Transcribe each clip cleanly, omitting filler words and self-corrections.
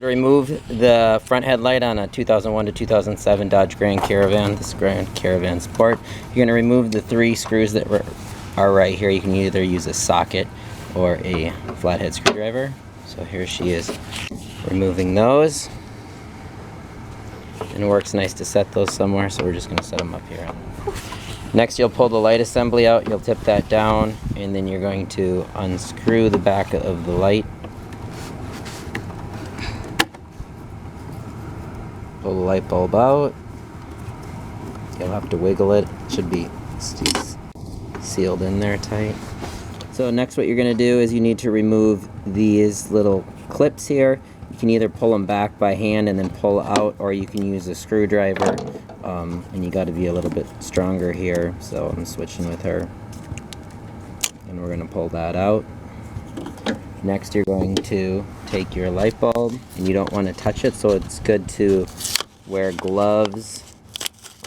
Remove the front headlight on a 2001 to 2007 Dodge Grand Caravan, this Grand Caravan Sport. You're going to remove the 3 screws that are right here. You can either use a socket or a flathead screwdriver. So here she is removing those. And it works nice to set those somewhere, so we're just going to set them up here. Next, you'll pull the light assembly out, you'll tip that down, and then you're going to unscrew the back of the light. Pull the light bulb out. You'll have to wiggle it. It should be sealed in there tight. So next what you're going to do is you need to remove these little clips here. You can either pull them back by hand and then pull out, or you can use a screwdriver. And you got to be a little bit stronger here, so I'm switching with her. And we're going to pull that out. Next you're going to take your light bulb, and you don't want to touch it, so it's good to wear gloves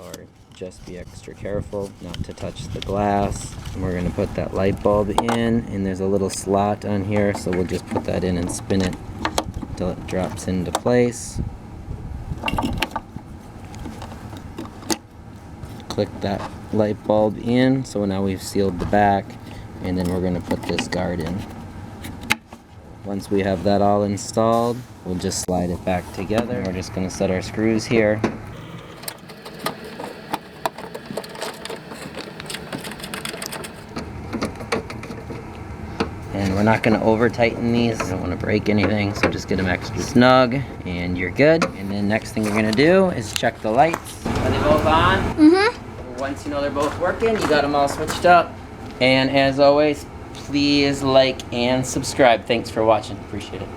or just be extra careful not to touch the glass. And we're going to put that light bulb in, and there's a little slot on here, so we'll just put that in and spin it until it drops into place. Click that light bulb in, so now we've sealed the back, and then we're going to put this guard in. Once we have that all installed, we'll just slide it back together. We're just going to set our screws here. And we're not going to over tighten these. I don't want to break anything, so just get them extra snug and you're good. And then next thing you're going to do is check the lights. Are they both on? Mm-hmm. Once you know they're both working, you got them all switched up. And as always, please like and subscribe. Thanks for watching. Appreciate it.